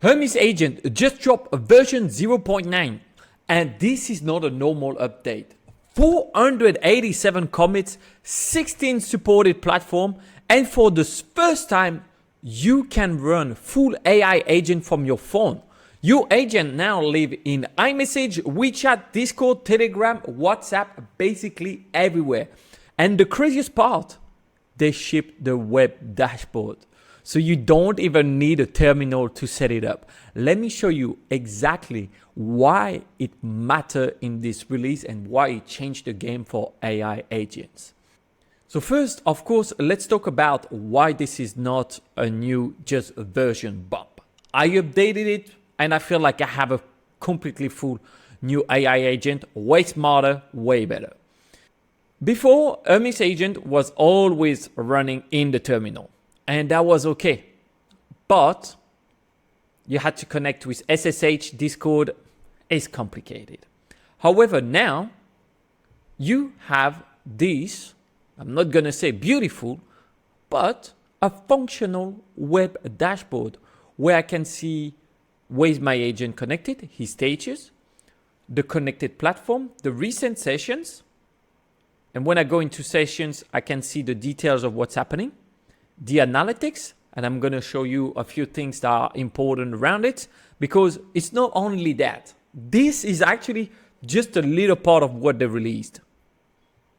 Hermes agent just dropped a version 0.9, and this is not a normal update. 487 commits, 16 supported platform, and for the first time, you can run full AI agent from your phone. Your agent now live in iMessage, WeChat, Discord, Telegram, WhatsApp, basically everywhere. And the craziest part, they ship the web dashboard. So you don't even need a terminal to set it up. Let me show you exactly why it matters in this release and why it changed the game for AI agents. So first, of course, let's talk about why this is not a new just version bump. I updated it and I feel like I have a completely full new AI agent, way smarter, way better. Before, Hermes agent was always running in the terminal. And that was okay. But you had to connect with SSH, Discord. It's complicated. However, now you have this, I'm not going to say beautiful, but a functional web dashboard where I can see where is my agent connected, his status, the connected platform, the recent sessions. And when I go into sessions, I can see the details of what's happening. The analytics, and I'm going to show you a few things that are important around it, because it's not only that. This is actually just a little part of what they released.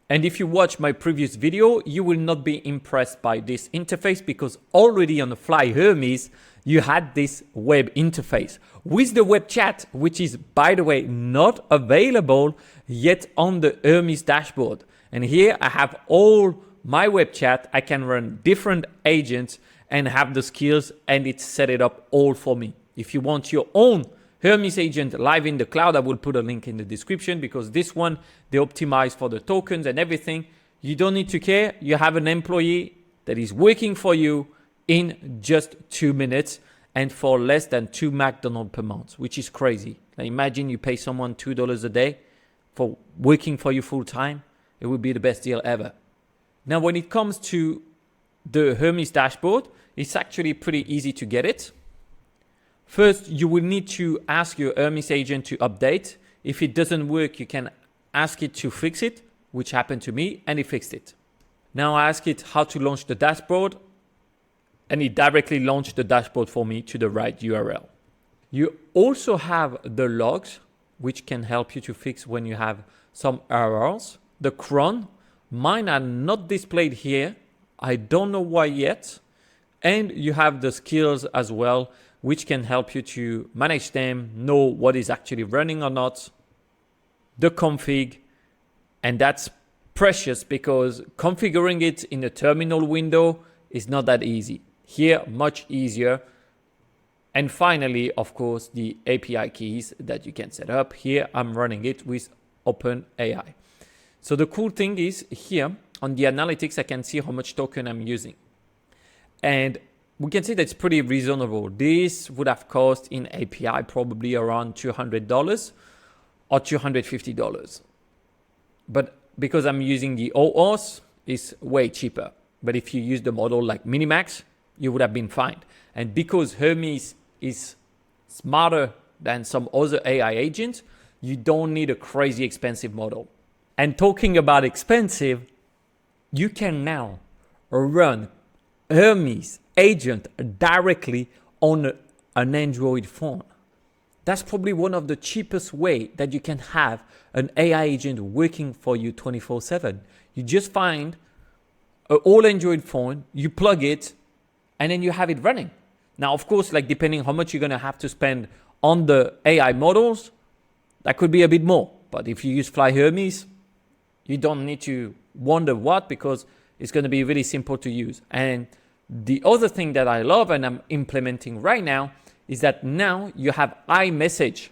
And if you watch my previous video, you will not be impressed by this interface because already on the FlyHermes, you had this web interface with the web chat, which is, by the way, not available yet on the Hermes dashboard. And here I have all my web chat. I can run different agents and have the skills, and it's set it up all for me. If you want your own Hermes agent live in the cloud, I will put a link in the description because this one, they optimize for the tokens and everything. You don't need to care. You have an employee that is working for you in just 2 minutes and for less than $2 McDonald's per month, which is crazy. Now imagine you pay someone $2 a day for working for you full time. It would be the best deal ever. Now, when it comes to the Hermes dashboard, it's actually pretty easy to get it. First, you will need to ask your Hermes agent to update. If it doesn't work, you can ask it to fix it, which happened to me, and it fixed it. Now I ask it how to launch the dashboard, and it directly launched the dashboard for me to the right URL. You also have the logs, which can help you to fix when you have some errors. The cron, mine are not displayed here. I don't know why yet. And you have the skills as well, which can help you to manage them, know what is actually running or not, the config, and that's precious because configuring it in the terminal window is not that easy. Here, much easier. And finally, of course, the API keys that you can set up. Here, I'm running it with OpenAI. So the cool thing is here on the analytics, I can see how much token I'm using. And we can see that it's pretty reasonable. This would have cost in API probably around $200 or $250. But because I'm using the OAuth, it's way cheaper. But if you use the model like Minimax, you would have been fine. And because Hermes is smarter than some other AI agents, you don't need a crazy expensive model. And talking about expensive, you can now run Hermes agent directly on an Android phone. That's probably one of the cheapest way that you can have an AI agent working for you 24/7. You just find an all Android phone, you plug it, and then you have it running. Now, of course, like depending how much you're gonna have to spend on the AI models, that could be a bit more. But if you use FlyHermes, you don't need to wonder what, because it's going to be really simple to use. And the other thing that I love and I'm implementing right now is that now you have iMessage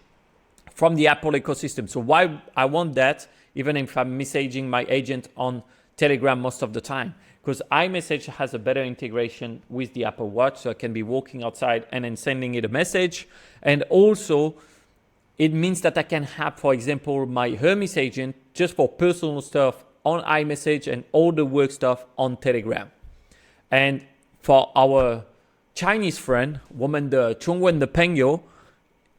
from the Apple ecosystem. So why I want that, even if I'm messaging my agent on Telegram most of the time, because iMessage has a better integration with the Apple Watch. So I can be walking outside and then sending it a message. And also it means that I can have, for example, my Hermes agent just for personal stuff on iMessage and all the work stuff on Telegram. And for our Chinese friend, woman the Chongwen the Pengyo,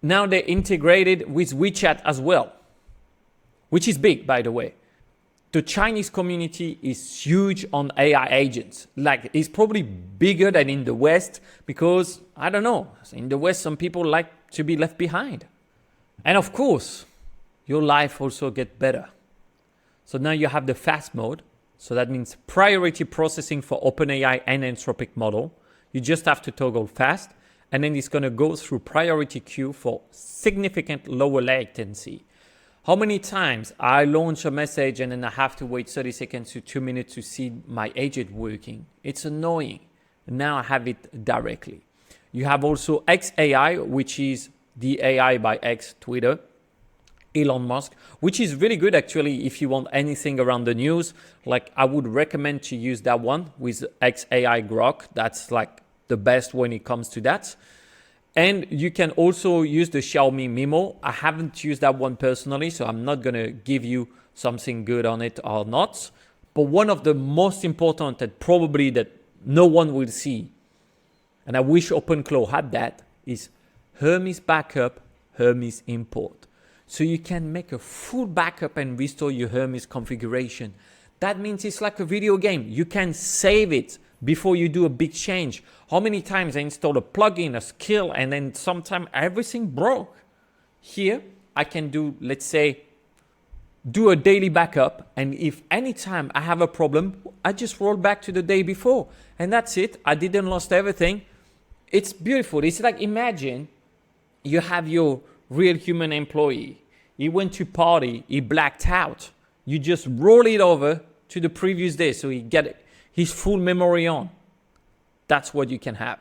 now they're integrated with WeChat as well, which is big, by the way. The Chinese community is huge on AI agents. Like, it's probably bigger than in the West because, I don't know, in the West, some people like to be left behind. And of course, your life also gets better. So now you have the fast mode. So that means priority processing for OpenAI and Anthropic model. You just have to toggle fast. And then it's going to go through priority queue for significant lower latency. How many times I launch a message and then I have to wait 30 seconds to 2 minutes to see my agent working? It's annoying. Now I have it directly. You have also XAI, which is the AI by X Twitter, Elon Musk, which is really good actually if you want anything around the news. Like, I would recommend to use that one with XAI Grok. That's like the best when it comes to that. And you can also use the Xiaomi Mimo. I haven't used that one personally, so I'm not going to give you something good on it or not. But one of the most important that probably that no one will see, and I wish OpenClaw had that, is Hermes backup, Hermes import. So you can make a full backup and restore your Hermes configuration. That means it's like a video game. You can save it before you do a big change. How many times I installed a plugin, a skill, and then sometime everything broke? Here, I can do, let's say, do a daily backup. And if anytime I have a problem, I just roll back to the day before. And that's it. I didn't lost everything. It's beautiful. It's like, imagine you have your real human employee. He went to party, he blacked out. You just roll it over to the previous day so he get his full memory on. That's what you can have.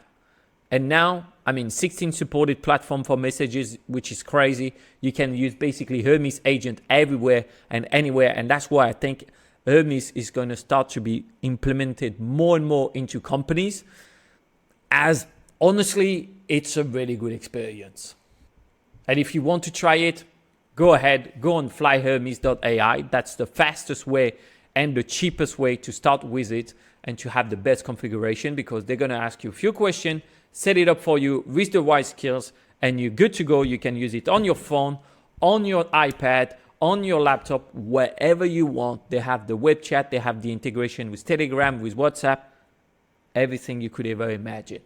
And now, 16 supported platform for messages, which is crazy. You can use basically Hermes agent everywhere and anywhere. And that's why I think Hermes is going to start to be implemented more and more into companies, as honestly, it's a really good experience. And if you want to try it, go ahead, go on FlyHermes.ai. That's the fastest way and the cheapest way to start with it and to have the best configuration, because they're going to ask you a few questions, set it up for you with the right skills, and you're good to go. You can use it on your phone, on your iPad, on your laptop, wherever you want. They have the web chat, they have the integration with Telegram, with WhatsApp, everything you could ever imagine.